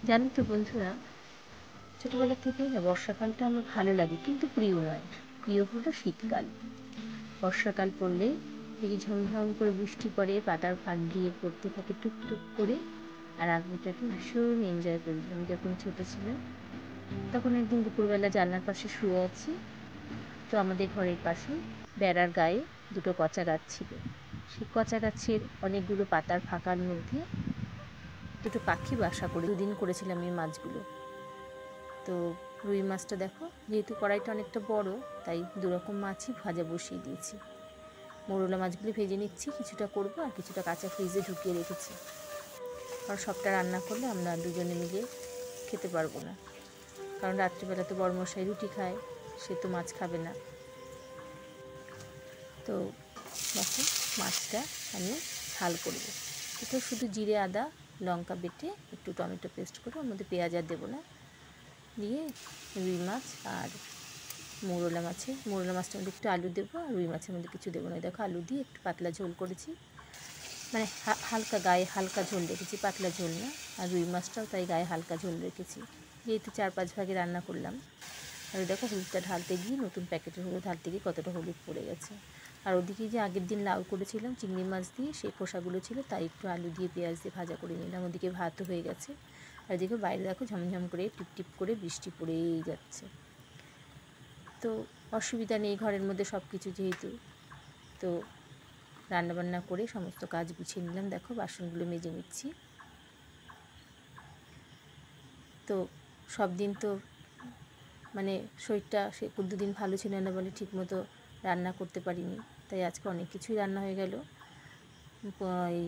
জানো তো বন্ধুরা, ছোটবেলা থেকেই না বর্ষাকালটা আমার ভালো লাগে, কিন্তু প্রিয় নয়। প্রিয় হলো শীতকাল। বর্ষাকাল পড়লে এই ঝমঝম করে বৃষ্টি পড়ে, পাতার ফাঁক দিয়ে পড়তে থাকে টুকটুক করে। আর আমি এটাকে ভীষণ এনজয় করি। আমি যখন ছোট ছিলাম তখন একদিন দুপুরবেলা জানলার পাশে শুয়ে আছি। তো আমাদের ঘরের পাশে বেড়ার গায়ে দুটো কচা গাছ ছিল। সেই কচা গাছের অনেকগুলো পাতার ফাঁকার মধ্যে দুটো পাখি বাসা করে। দুদিন করেছিলাম এই মাছগুলো। তো রুই মাছটা দেখো, যেহেতু কড়াইটা অনেকটা বড়, তাই দুরকম মাছই ভাজা বসিয়ে দিয়েছি। মোরলা মাছগুলি ভেজে নিচ্ছি, কিছুটা করব আর কিছুটা কাঁচা ফ্রিজে ঢুকিয়ে রেখেছি। কারণ সবটা রান্না করলে আমরা দুজনে মিলে খেতে পারবো না, কারণ রাত্রিবেলা তো বড়মশাই রুটি খায়, সে তো মাছ খাবে না। তো দেখো, মাছটা আমি ঝাল করব। এটা শুধু জিরে আদা লঙ্কা বেটে একটু টমেটো পেস্ট করে, ওর মধ্যে পেঁয়াজ আর দেবো না, দিয়ে রুই মাছ আর মোরলা মাছটার মধ্যে একটু আলু দেবো, আর রুই মাছের মধ্যে কিছু দেবো না। দেখো, আলু দিয়ে একটু পাতলা ঝোল করেছি, মানে হালকা গায়ে হালকা ঝোল রেখেছি, পাতলা ঝোল না। আর রুই মাছটাও তাই গায়ে হালকা ঝোল রেখেছি, যেহেতু 4-5 ভাগে রান্না করলাম। আর দেখো, হলুদটা ঢালতে গিয়ে, নতুন প্যাকেটের হলুদ ঢালতে গিয়ে কতটা হলুদ পড়ে গেছে। আর ওদিকে যে আগের দিন লাউ করেছিলাম চিংড়ি মাছ দিয়ে, সেই খোসাগুলো ছিল, তাই একটু আলু দিয়ে পেঁয়াজ দিয়ে ভাজা করে নিলাম। ওদিকে ভাতও হয়ে গেছে। আর এদিকে বাইরে দেখো ঝমঝম করে টিপটিপ করে বৃষ্টি পড়েই যাচ্ছে। তো অসুবিধা নেই, ঘরের মধ্যে সব কিছু যেহেতু। তো রান্নাবান্না করে সমস্ত কাজ গুছিয়ে নিলাম। দেখো, বাসনগুলো মেজে নিচ্ছি। তো সব দিন তো মানে শরীরটা সে দুদিন ভালো ছিল না বলে ঠিকমতো রান্না করতে পারিনি, তাই আজকে অনেক কিছুই রান্না হয়ে গেল। এই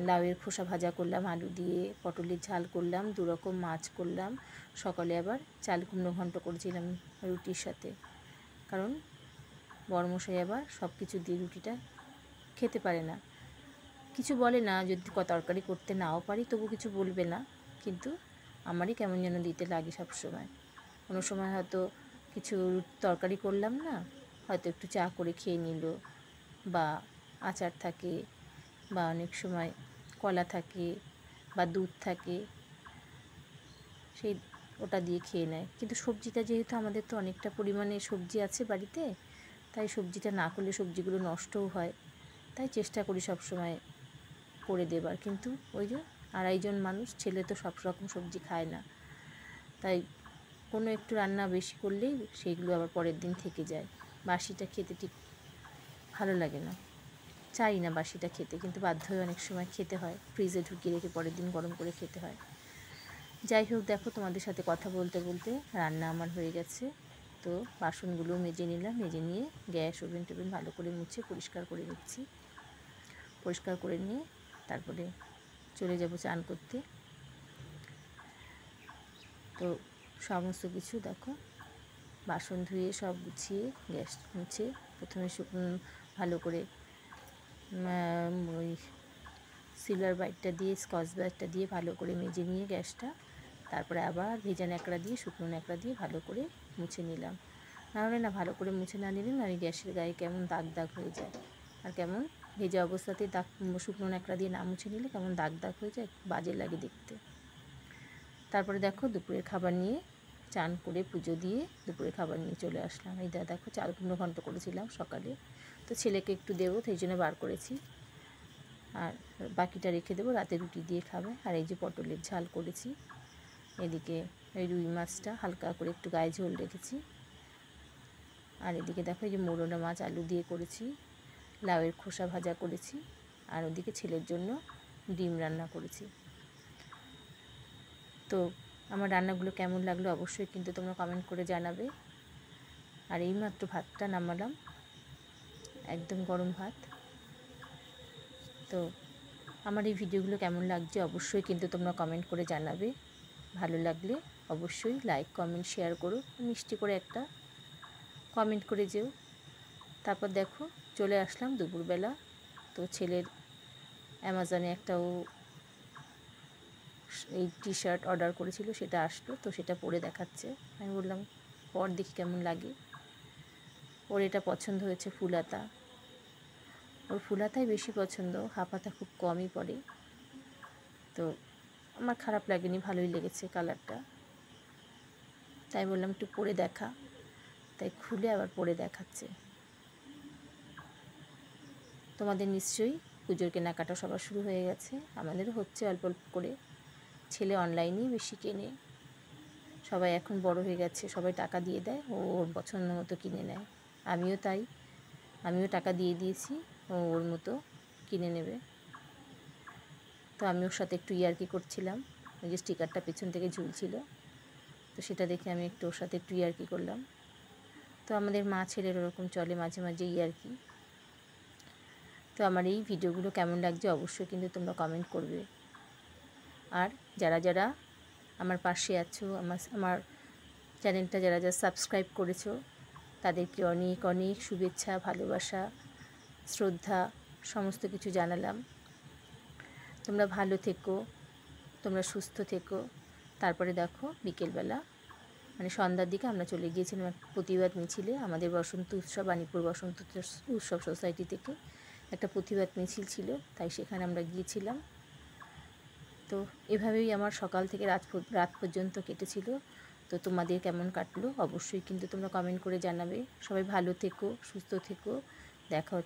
লাউয়ের খোসা ভাজা করলাম আলু দিয়ে, পটলের ঝাল করলাম, 2 রকম মাছ করলাম। সকালে আবার চাল কুমড়ো ঘন্ট করেছিলাম রুটির সাথে, কারণ বড়মশাই আবার সব কিছু দিয়ে রুটিটা খেতে পারে না। কিছু বলে না, যদি তরকারি করতে নাও পারি তবু কিছু বলবে না, কিন্তু আমারই কেমন যেন দিতে লাগে সব সময়। কোনো সময় হয়তো কিছু তরকারি করলাম না, হয়তো একটু চা করে খেয়ে নিল, বা আচার থাকে, বা অনেক সময় কলা থাকে, বা দুধ থাকে, সেই ওটা দিয়ে খেয়ে নেয়। কিন্তু সবজিটা যেহেতু আমাদের তো অনেকটা পরিমাণে সবজি আছে বাড়িতে, তাই সবজিটা না করলে সবজিগুলো নষ্টও হয়, তাই চেষ্টা করি সব সময় করে দেবার। কিন্তু ওই যে 2.5 জন মানুষ, ছেলে তো সব রকম সবজি খায় না, তাই কোনো একটু রান্না বেশি করলেই সেইগুলো আবার পরের দিন থেকে যায়। বাসিটা খেতে ঠিক ভালো লাগে না, চাই না বাসিটা খেতে, কিন্তু বাধ্য হয়ে অনেক সময় খেতে হয়, ফ্রিজে ঢুকিয়ে রেখে পরের দিন গরম করে খেতে হয়। যাই হোক, দেখো, তোমাদের সাথে কথা বলতে বলতে রান্না আমার হয়ে গেছে। তো বাসনগুলো মেজে নিলাম, মেজে নিয়ে গ্যাস ওভেন টোভেন ভালো করে মুছে পরিষ্কার করে নিচ্ছি। পরিষ্কার করে নিয়ে তারপরে চলে যাব চান করতে। তো সমস্ত কিছু দেখো, বাসন ধুয়ে সব গুছিয়ে গ্যাস মুছে প্রথমে ভালো করে ওই সিলভার বাইটটা দিয়ে, স্কচ ব্রাইটটা দিয়ে ভালো করে মেজে নিয়ে গ্যাসটা, তারপরে আবার ভেজা ন্যাকড়া দিয়ে, শুকনো ন্যাকড়া দিয়ে ভালো করে মুছে নিলাম। নাহলে না, ভালো করে মুছে না নিলে না, ওই গ্যাসের গায়ে কেমন দাগ দাগ হয়ে যায়, আর কেমন ভেজা অবস্থাতেই দাগ, শুকনো ন্যাকড়া দিয়ে না মুছে নিলে কেমন দাগ দাগ হয়ে যায়, বাজে লাগে দেখতে। তারপরে দেখো, দুপুরের খাবার নিয়ে, চান করে পুজো দিয়ে দুপুরের খাবার নিয়ে চলে আসলাম। এই দেখো, চাল কুমড়ো ঘন্ট করেছিলাম সকালে, তো ছেলেকে একটু দেবো, সেই জন্য বার করেছি, আর বাকিটা রেখে দেবো, রাতে রুটি দিয়ে খাবে। আর এই যে পটলের ঝাল করেছি, এদিকে ওই রুই মাছটা হালকা করে একটু গায়ে ঝোল রেখেছি, আর এদিকে দেখো, এই যে মোরলা মাছ আলু দিয়ে করেছি, লাউয়ের খোসা ভাজা করেছি, আর ওদিকে ছেলের জন্য ডিম রান্না করেছি। তো আমার রান্নাগুলো কেমন লাগলো অবশ্যই কিন্তু তোমরা কমেন্ট করে জানাবে। আর এইমাত্র ভাতটা নামালাম, একদম গরম ভাত। তো আমার এই ভিডিওগুলো কেমন লাগছে অবশ্যই কিন্তু তোমরা কমেন্ট করে জানাবে। ভালো লাগলে অবশ্যই লাইক কমেন্ট শেয়ার করো, মিষ্টি করে একটা কমেন্ট করে যেও। তারপর দেখো, চলে আসলাম দুপুরবেলা। তো ছেলের অ্যামাজনে একটা ও এই টি শার্ট অর্ডার করেছিল, সেটা আসলো, তো সেটা পরে দেখাচ্ছে। আমি বললাম পর দেখি কেমন লাগে। ওর এটা পছন্দ হয়েছে, ফুলহাতা। ওর ফুলহাতাই বেশি পছন্দ, হাফ হাতা খুব কমই পরে। তো আমার খারাপ লাগেনি, ভালোই লেগেছে কালারটা। তাই বললাম একটু পরে দেখা, তাই খুলে আবার পরে দেখাচ্ছে। তোমাদের নিশ্চয়ই পুজোর কেনাকাটা সবার শুরু হয়ে গেছে, আমাদেরও হচ্ছে অল্প অল্প করে। ছেলে অনলাইনেই বেশি কেনে, সবাই এখন বড় হয়ে গেছে, সবাই টাকা দিয়ে দেয়, ও ওর পছন্দ মতো কিনে নেয়। আমিও তাই, আমিও টাকা দিয়ে দিয়েছি, ও ওর মতো কিনে নেবে। তো আমি ওর সাথে একটু ইয়ার্কি করছিলাম, ওই যে স্টিকারটা পেছন থেকে ঝুলছিল, তো সেটা দেখে আমি একটু ওর সাথে একটু ইয়ার্কি করলাম। তো আমাদের মা ছেলের ওরকম চলে মাঝে মাঝে ইয়ার্কি। তো আমার এই ভিডিওগুলো কেমন লাগছে অবশ্যই কিন্তু তোমরা কমেন্ট করবে। আর যারা যারা আমার পাশে আছো, আমার চ্যানেলটা যারা যারা সাবস্ক্রাইব করেছো, তাদেরকে অনেক অনেক শুভেচ্ছা, ভালোবাসা, শ্রদ্ধা সমস্ত কিছু জানালাম। তোমরা ভালো থেকো, তোমরা সুস্থ থেকো। তারপরে দেখো বিকেলবেলা মানে সন্ধ্যার দিকে আমরা চলে গিয়েছিলাম এক প্রতিবাদ মিছিলে। আমাদের বসন্ত উৎসব, বাণীপুর বসন্ত উৎসব সোসাইটি থেকে একটা প্রতিবাদ মিছিল ছিল, তাই সেখানে আমরা গিয়েছিলাম। তো এভাবেই আমার সকাল থেকে রাত পর্যন্ত কেটেছিল। তো তোমাদের কেমন কাটলো অবশ্যই কিন্তু তোমরা কমেন্ট করে জানাবে। সবাই ভালো থেকো, সুস্থ থেকো, দেখা